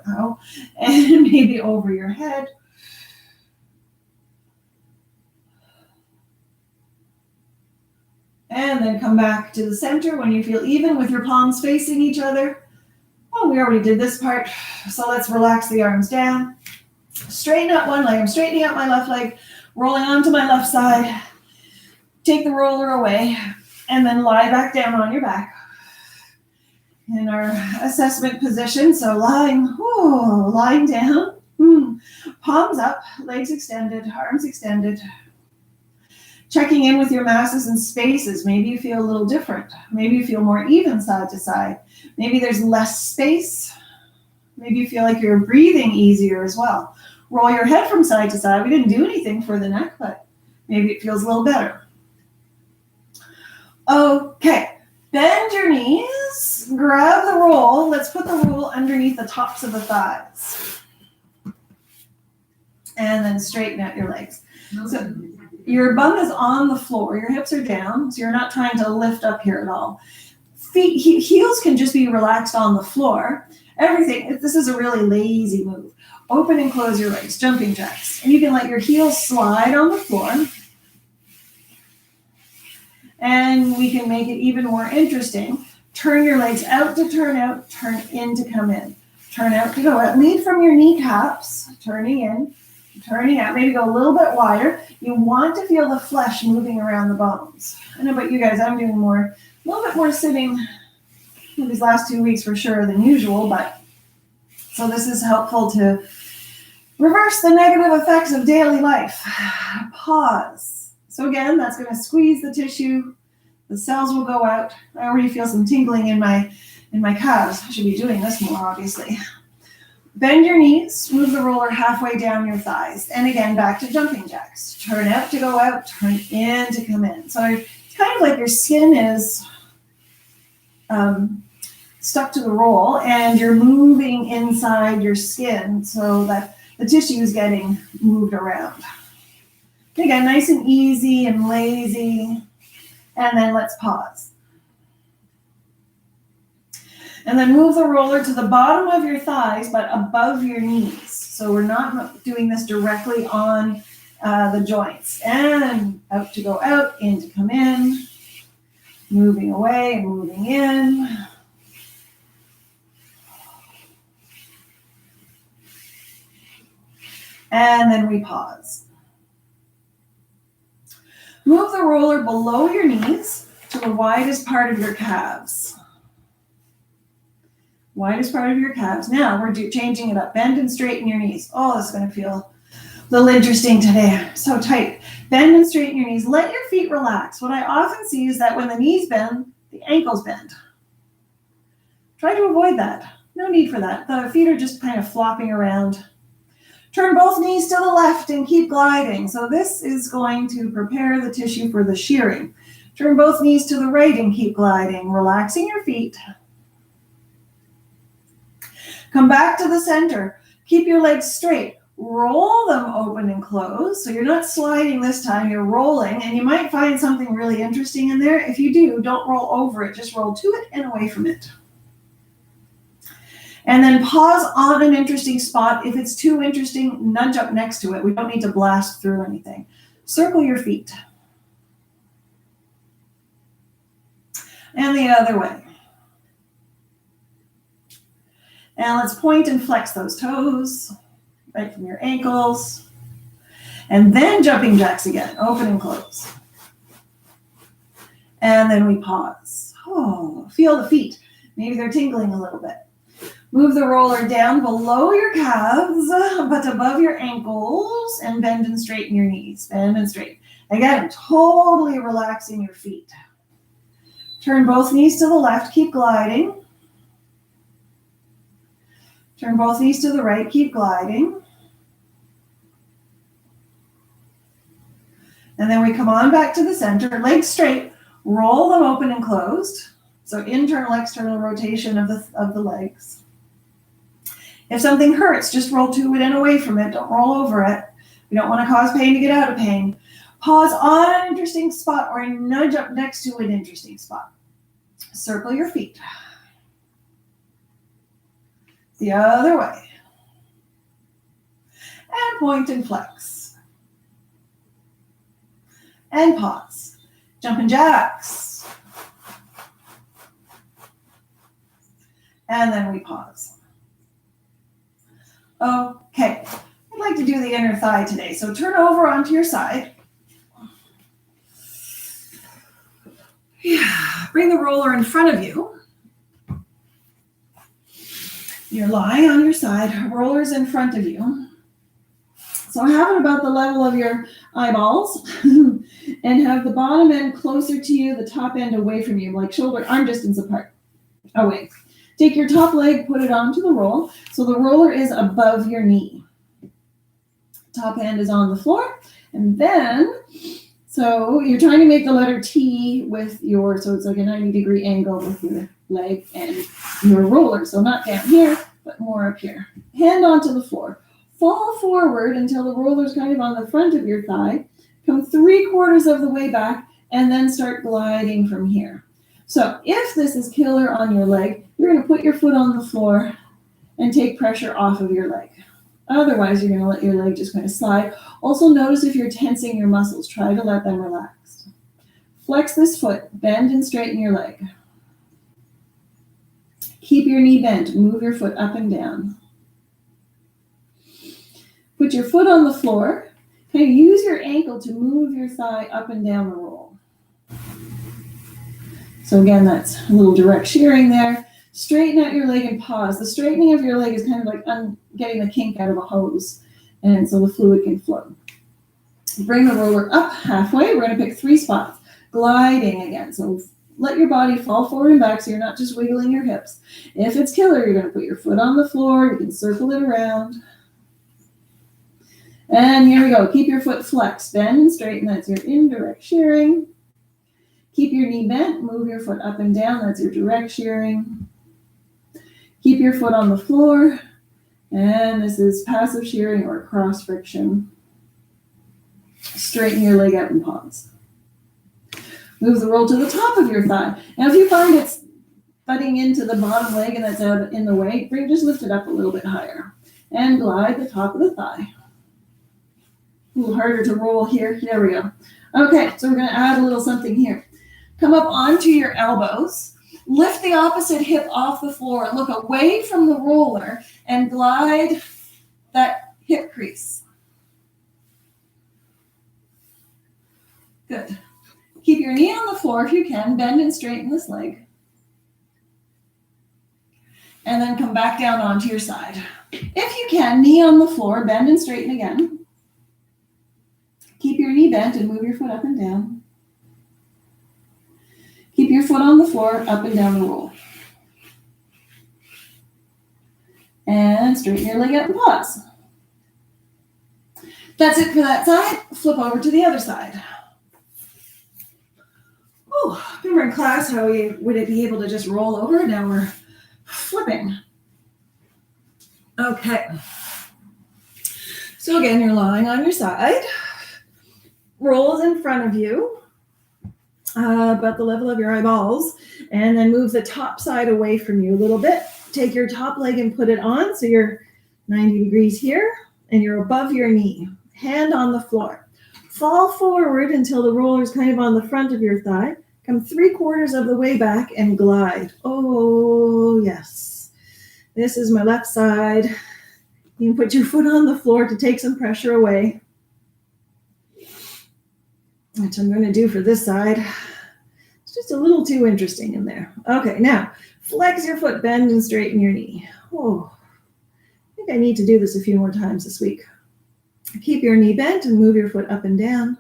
And maybe over your head. And then come back to the center when you feel even with your palms facing each other. Oh, we already did this part. So let's relax the arms down. Straighten out one leg. I'm straightening out my left leg, rolling onto my left side. Take the roller away and then lie back down on your back in our assessment position. So lying down, palms up, legs extended, arms extended. Checking in with your masses and spaces. Maybe you feel a little different. Maybe you feel more even side to side. Maybe there's less space. Maybe you feel like you're breathing easier as well. Roll your head from side to side. We didn't do anything for the neck, but maybe it feels a little better. Okay, bend your knees, grab the roll. Let's put the roll underneath the tops of the thighs. And then straighten out your legs. So your bum is on the floor, your hips are down, so you're not trying to lift up here at all. Heels can just be relaxed on the floor. Everything, this is a really lazy move. Open and close your legs, jumping jacks. And you can let your heels slide on the floor. And we can make it even more interesting. Turn your legs out to turn out, turn in to come in. Turn out to go out. Lead from your kneecaps, turning in, turning out. Maybe go a little bit wider. You want to feel the flesh moving around the bones. I know about you guys, I'm doing a little bit more sitting these last 2 weeks for sure than usual, but so this is helpful to reverse the negative effects of daily life. Pause. So again, that's going to squeeze the tissue. The cells will go out. I already feel some tingling in my calves. I should be doing this more, obviously. Bend your knees, move the roller halfway down your thighs. And again, back to jumping jacks. Turn out to go out, turn in to come in. So it's kind of like your skin is stuck to the roll and you're moving inside your skin so that the tissue is getting moved around. Again, nice and easy and lazy. And then let's pause. And then move the roller to the bottom of your thighs, but above your knees. So we're not doing this directly on the joints. And out to go out, in to come in. Moving away and moving in. And then we pause. Move the roller below your knees to the widest part of your calves. Widest part of your calves. Now we're changing it up. Bend and straighten your knees. Oh, this is going to feel a little interesting today. So tight. Bend and straighten your knees. Let your feet relax. What I often see is that when the knees bend, the ankles bend. Try to avoid that. No need for that. The feet are just kind of flopping around. Turn both knees to the left and keep gliding. So this is going to prepare the tissue for the shearing. Turn both knees to the right and keep gliding, relaxing your feet. Come back to the center. Keep your legs straight. Roll them open and close. So you're not sliding this time, you're rolling. And you might find something really interesting in there. If you do, don't roll over it. Just roll to it and away from it. And then pause on an interesting spot. If it's too interesting, nudge up next to it. We don't need to blast through anything. Circle your feet. And the other way. And let's point and flex those toes, right from your ankles. And then jumping jacks again, open and close. And then we pause. Oh, feel the feet. Maybe they're tingling a little bit. Move the roller down below your calves, but above your ankles, and bend and straighten your knees. Bend and straighten. Again, totally relaxing your feet. Turn both knees to the left, keep gliding. Turn both knees to the right, keep gliding. And then we come on back to the center, legs straight, roll them open and closed. So internal, external rotation of the legs. If something hurts, just roll to it and away from it. Don't roll over it. We don't want to cause pain to get out of pain. Pause on an interesting spot or nudge up next to an interesting spot. Circle your feet. The other way. And point and flex. And pause. Jumping jacks. And then we pause. Okay, I'd like to do the inner thigh today. So turn over onto your side. Yeah, bring the roller in front of you. You're lying on your side, roller's in front of you. So have it about the level of your eyeballs and have the bottom end closer to you, the top end away from you, like shoulder, arm distance apart, away. Take your top leg, put it onto the roll. So the roller is above your knee. Top end is on the floor. And then, so you're trying to make the letter T with your, so it's like a 90-degree angle with your leg and your roller. So not down here, but more up here. Hand onto the floor. Fall forward until the roller's kind of on the front of your thigh. Come 3/4 of the way back and then start gliding from here. So if this is killer on your leg, you're going to put your foot on the floor and take pressure off of your leg. Otherwise, you're going to let your leg just kind of slide. Also notice if you're tensing your muscles. Try to let them relax. Flex this foot. Bend and straighten your leg. Keep your knee bent. Move your foot up and down. Put your foot on the floor. Kind of use your ankle to move your thigh up and down the roll. So again, that's a little direct shearing there. Straighten out your leg and pause. The straightening of your leg is kind of like getting the kink out of a hose, and so the fluid can flow. Bring the roller up halfway. We're going to pick 3 spots. Gliding again. So let your body fall forward and back so you're not just wiggling your hips. If it's killer, you're going to put your foot on the floor. You can circle it around. And here we go. Keep your foot flexed. Bend and straighten. That's your indirect shearing. Keep your knee bent. Move your foot up and down. That's your direct shearing. Keep your foot on the floor. And this is passive shearing or cross friction. Straighten your leg out and pause. Move the roll to the top of your thigh. Now, if you find it's butting into the bottom leg and that's out in the way, just lift it up a little bit higher. And glide the top of the thigh. A little harder to roll here. There we go. Okay, so we're going to add a little something here. Come up onto your elbows. Lift the opposite hip off the floor. Look away from the roller and glide that hip crease. Good. Keep your knee on the floor if you can. Bend and straighten this leg. And then come back down onto your side. If you can, knee on the floor, bend and straighten again. Keep your knee bent and move your foot up and down. Keep your foot on the floor, up and down the roll. And straighten your leg out and pause. That's it for that side. Flip over to the other side. Oh, remember in class how would it be able to just roll over? Now we're flipping. Okay. So again, you're lying on your side. Rolls in front of you, about the level of your eyeballs, and then move the top side away from you a little bit. Take your top leg and put it on, so you're 90 degrees here, and you're above your knee. Hand on the floor. Fall forward until the roller's kind of on the front of your thigh. Come 3/4 of the way back and glide. Oh, yes. This is my left side. You can put your foot on the floor to take some pressure away, which I'm going to do for this side. It's just a little too interesting in there. Okay, now flex your foot, bend and straighten your knee. Oh, I think I need to do this a few more times this week. Keep your knee bent and move your foot up and down.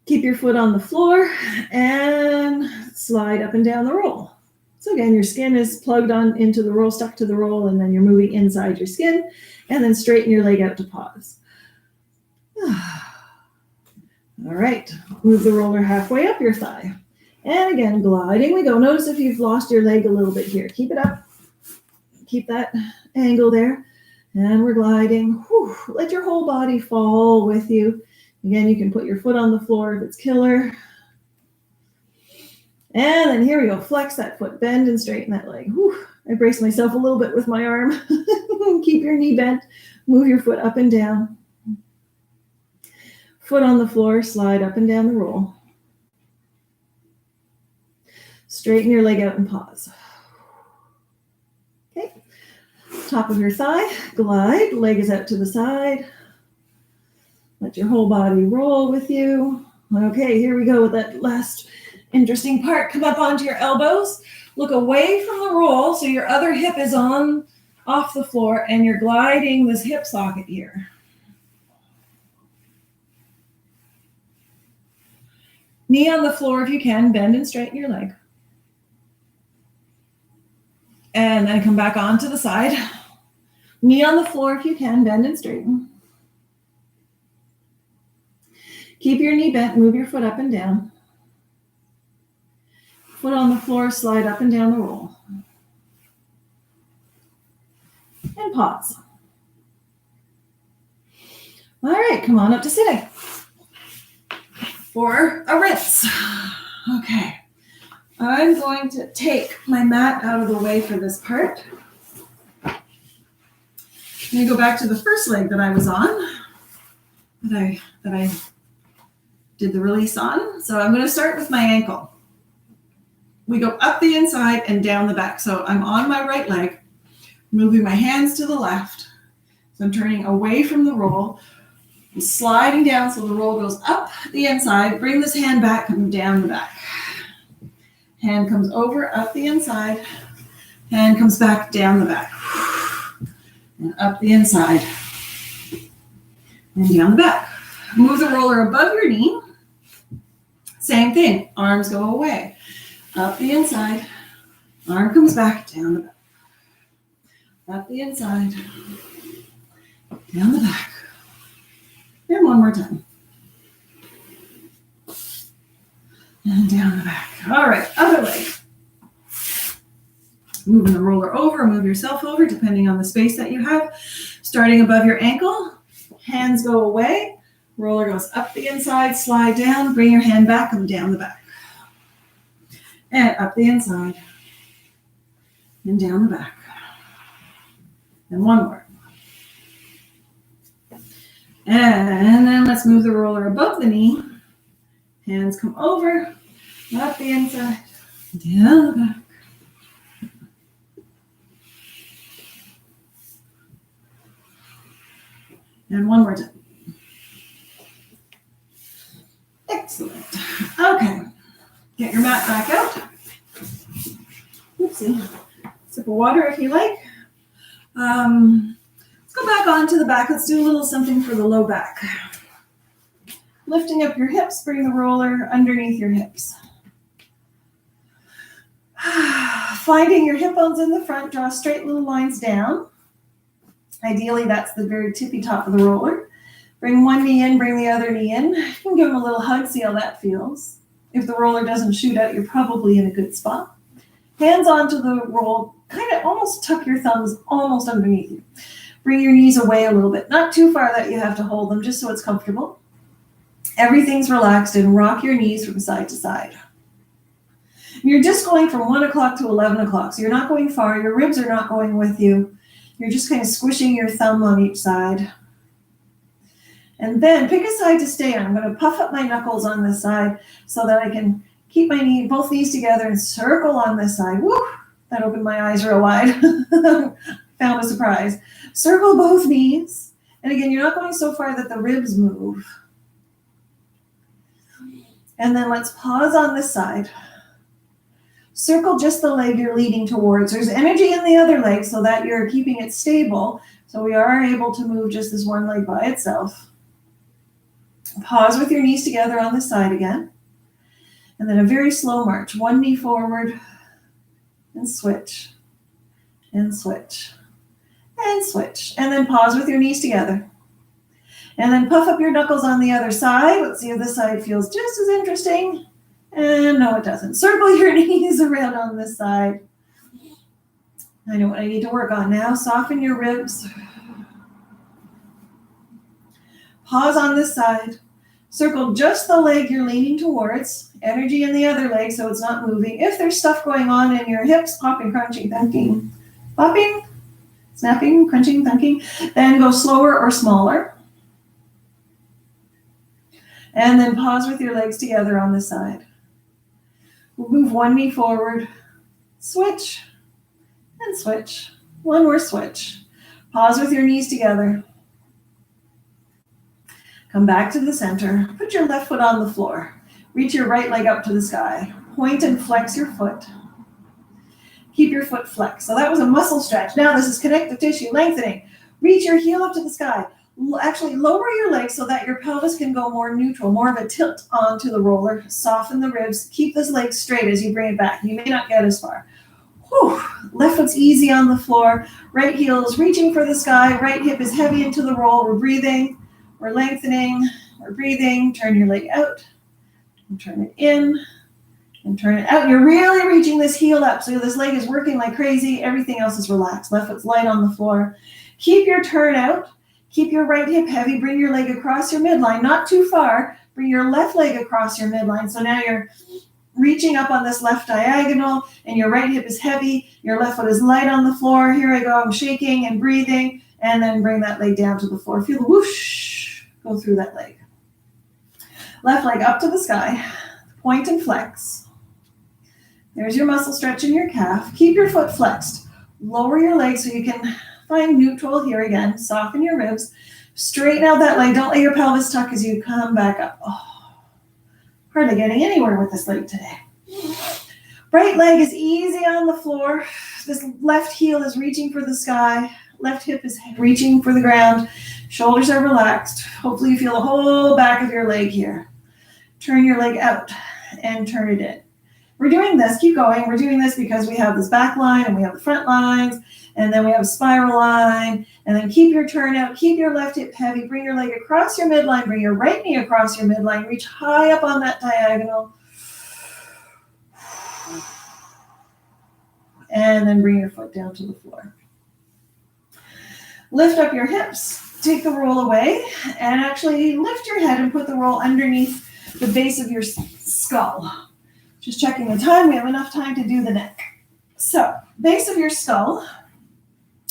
Keep your foot on the floor and slide up and down the roll. So again, your skin is plugged on into the roll, stuck to the roll, and then you're moving inside your skin, and then straighten your leg out to pause. All right, move the roller halfway up your thigh. And again, gliding we go. Notice if you've lost your leg a little bit here. Keep it up. Keep that angle there. And we're gliding. Whew. Let your whole body fall with you. Again, you can put your foot on the floor if it's killer. And then here we go. Flex that foot, bend and straighten that leg. Whew. I brace myself a little bit with my arm. Keep your knee bent. Move your foot up and down. Foot on the floor, slide up and down the roll. Straighten your leg out and pause. Okay. Top of your thigh, glide. Leg is out to the side. Let your whole body roll with you. Okay, here we go with that last interesting part. Come up onto your elbows. Look away from the roll so your other hip is off the floor and you're gliding this hip socket here. Knee on the floor if you can. Bend and straighten your leg. And then come back onto the side. Knee on the floor if you can. Bend and straighten. Keep your knee bent. Move your foot up and down. Foot on the floor, slide up and down the roll. And pause. All right, come on up to sitting for a rinse. Okay, I'm going to take my mat out of the way for this part. I'm going to go back to the first leg that I was on, that I did the release on. So I'm going to start with my ankle. We go up the inside and down the back. So I'm on my right leg, moving my hands to the left. So I'm turning away from the roll. I'm sliding down so the roll goes up the inside. Bring this hand back, come down the back. Hand comes over, up the inside. Hand comes back, down the back. And up the inside. And down the back. Move the roller above your knee. Same thing. Arms go away. Up the inside. Arm comes back, down the back. Up the inside. Down the back. And one more time. And down the back. All right, other leg. Moving the roller over, move yourself over, depending on the space that you have. Starting above your ankle, hands go away. Roller goes up the inside, slide down, bring your hand back, come down the back. And up the inside. And down the back. And one more. And then let's move the roller above the knee. Hands come over, up the inside, down the back. And one more time. Excellent. Okay. Get your mat back out. Oopsie. Sip of water if you like. Let's go back onto the back. Let's do a little something for the low back. Lifting up your hips, bring the roller underneath your hips. Finding your hip bones in the front, draw straight little lines down. Ideally, that's the very tippy top of the roller. Bring one knee in, bring the other knee in. You can give them a little hug, see how that feels. If the roller doesn't shoot out, you're probably in a good spot. Hands onto the roll, kind of almost tuck your thumbs almost underneath you. Bring your knees away a little bit, not too far that you have to hold them, just so it's comfortable. Everything's relaxed and rock your knees from side to side. You're just going from 1 o'clock to 11 o'clock, so you're not going far. Your ribs are not going with you. You're just kind of squishing your thumb on each side. And then pick a side to stay on. I'm going to puff up my knuckles on this side so that I can keep my both knees together and circle on this side. Woo! That opened my eyes real wide. Found a surprise. Circle both knees. And again, you're not going so far that the ribs move. And then let's pause on this side. Circle just the leg you're leading towards. There's energy in the other leg so that you're keeping it stable. So we are able to move just this one leg by itself. Pause with your knees together on the side again. And then a very slow march. One knee forward and switch and switch and switch. And then pause with your knees together. And then puff up your knuckles on the other side. Let's see if this side feels just as interesting. And no, it doesn't. Circle your knees around on this side. I know what I need to work on now. Soften your ribs. Pause on this side. Circle just the leg you're leaning towards. Energy in the other leg so it's not moving. If there's stuff going on in your hips, popping, crunching, thunking, popping, snapping, crunching, thunking, then go slower or smaller. And then pause with your legs together on this side. We'll move one knee forward, switch, and switch. One more switch. Pause with your knees together. Come back to the center. Put your left foot on the floor. Reach your right leg up to the sky. Point and flex your foot. Keep your foot flexed. So that was a muscle stretch. Now this is connective tissue lengthening. Reach your heel up to the sky. Actually lower your legs so that your pelvis can go more neutral, more of a tilt onto the roller. Soften the ribs. Keep this leg straight as you bring it back. You may not get as far. Whew. Left foot's easy on the floor. Right heel is reaching for the sky. Right hip is heavy into the roll. We're breathing. We're lengthening. We're breathing. Turn your leg out. And turn it in. And turn it out. You're really reaching this heel up. So this leg is working like crazy. Everything else is relaxed. Left foot's light on the floor. Keep your turn out. Keep your right hip heavy. Bring your leg across your midline. Not too far. Bring your left leg across your midline. So now you're reaching up on this left diagonal and your right hip is heavy. Your left foot is light on the floor. Here I go. I'm shaking and breathing. And then bring that leg down to the floor. Feel the whoosh go through that leg. Left leg up to the sky. Point and flex. There's your muscle stretch in your calf. Keep your foot flexed. Lower your leg so you can find neutral here again. Soften your ribs. Straighten out that leg. Don't let your pelvis tuck as you come back up. Oh, hardly getting anywhere with this leg today. Right leg is easy on the floor. This left heel is reaching for the sky. Left hip is reaching for the ground. Shoulders are relaxed. Hopefully you feel the whole back of your leg here. Turn your leg out and turn it in. We're doing this, keep going. We're doing this because we have this back line and we have the front lines and then we have a spiral line and then keep your turn out, keep your left hip heavy, bring your leg across your midline, bring your right knee across your midline, reach high up on that diagonal and then bring your foot down to the floor. Lift up your hips, take the roll away and actually lift your head and put the roll underneath the base of your skull. Just checking the time. We have enough time to do the neck. So, base of your skull.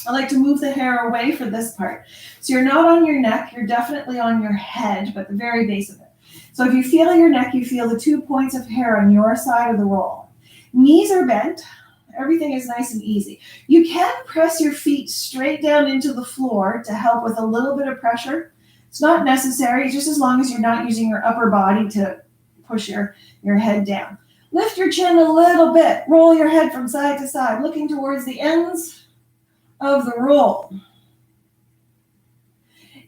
I like to move the hair away for this part. So you're not on your neck. You're definitely on your head, but the very base of it. So if you feel your neck, you feel the 2 points of hair on your side of the roll. Knees are bent. Everything is nice and easy. You can press your feet straight down into the floor to help with a little bit of pressure. It's not necessary, just as long as you're not using your upper body to push your head down. Lift your chin a little bit. Roll your head from side to side, looking towards the ends of the roll.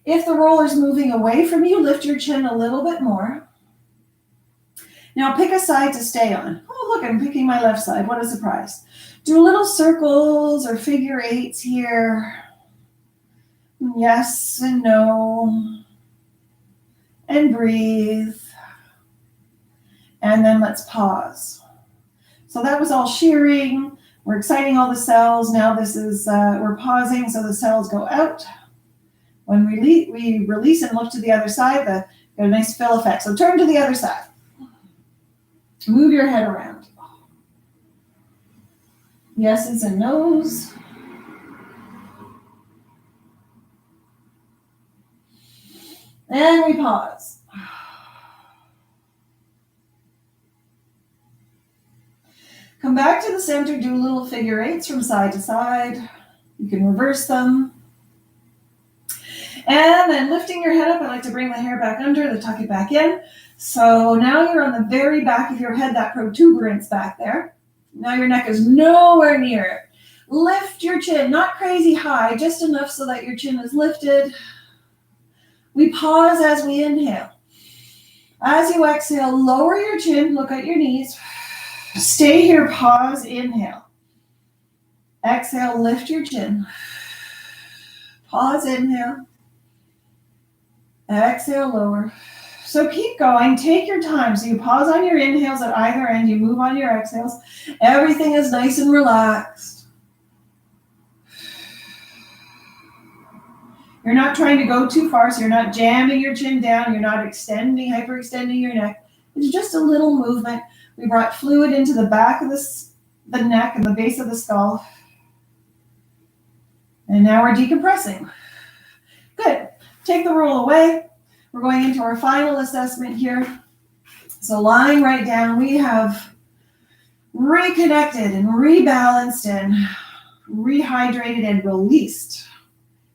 If the roll is moving away from you, lift your chin a little bit more. Now pick a side to stay on. Oh, look, I'm picking my left side. What a surprise. Do little circles or figure eights here. Yes and no. And breathe. And then let's pause. So that was all shearing. We're exciting all the cells. Now this is, we're pausing so the cells go out. When we release and look to the other side, got a nice fill effect. So turn to the other side. Move your head around. Yeses and nos. And we pause. Come back to the center, do little figure eights from side to side. You can reverse them. And then lifting your head up, I like to bring the hair back under to tuck it back in. So now you're on the very back of your head, that protuberance back there. Now your neck is nowhere near it. Lift your chin, not crazy high, just enough so that your chin is lifted. We pause as we inhale. As you exhale, lower your chin, look at your knees. Stay here, pause, inhale. Exhale, lift your chin. Pause, inhale. Exhale, lower. So keep going. Take your time. So you pause on your inhales at either end. You move on your exhales. Everything is nice and relaxed. You're not trying to go too far, so you're not jamming your chin down. You're not hyperextending your neck. It's just a little movement. We brought fluid into the back of the neck and the base of the skull. And now we're decompressing. Good. Take the roll away. We're going into our final assessment here. So lying right down, we have reconnected and rebalanced and rehydrated and released.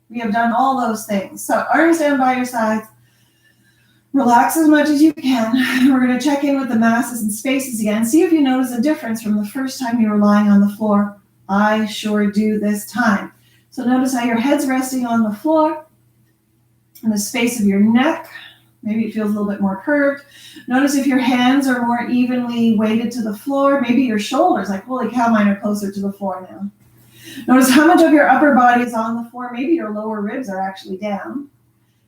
We have done all those things. So arms down by your sides. Relax as much as you can. We're going to check in with the masses and spaces again. See if you notice a difference from the first time you were lying on the floor. I sure do this time. So notice how your head's resting on the floor and the space of your neck. Maybe it feels a little bit more curved. Notice if your hands are more evenly weighted to the floor. Maybe your shoulders, like holy cow, mine are closer to the floor now. Notice how much of your upper body is on the floor. Maybe your lower ribs are actually down.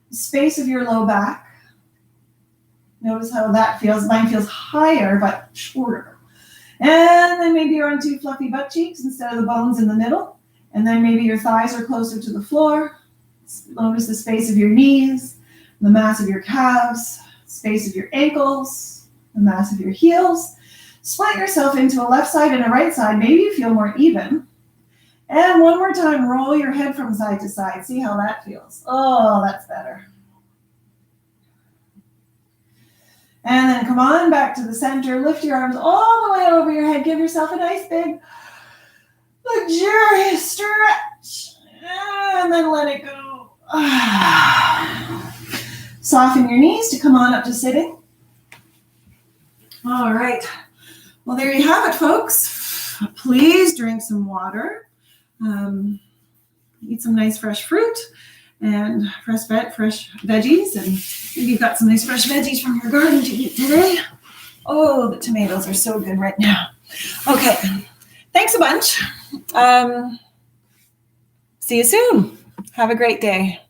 The space of your low back. Notice how that feels. Mine feels higher, but shorter. And then maybe you're on two fluffy butt cheeks instead of the bones in the middle. And then maybe your thighs are closer to the floor. Notice the space of your knees, the mass of your calves, space of your ankles, the mass of your heels. Split yourself into a left side and a right side. Maybe you feel more even. And one more time, roll your head from side to side. See how that feels. Oh, that's better. And then come on back to the center. Lift your arms all the way over your head. Give yourself a nice big, luxurious stretch. And then let it go. Soften your knees to come on up to sitting. All right. Well, there you have it, folks. Please drink some water. Eat some nice fresh fruit and fresh veggies, and maybe you've got some nice fresh veggies from your garden to eat today. Oh, the tomatoes are so good right now. Okay, thanks a bunch. See you soon. Have a great day.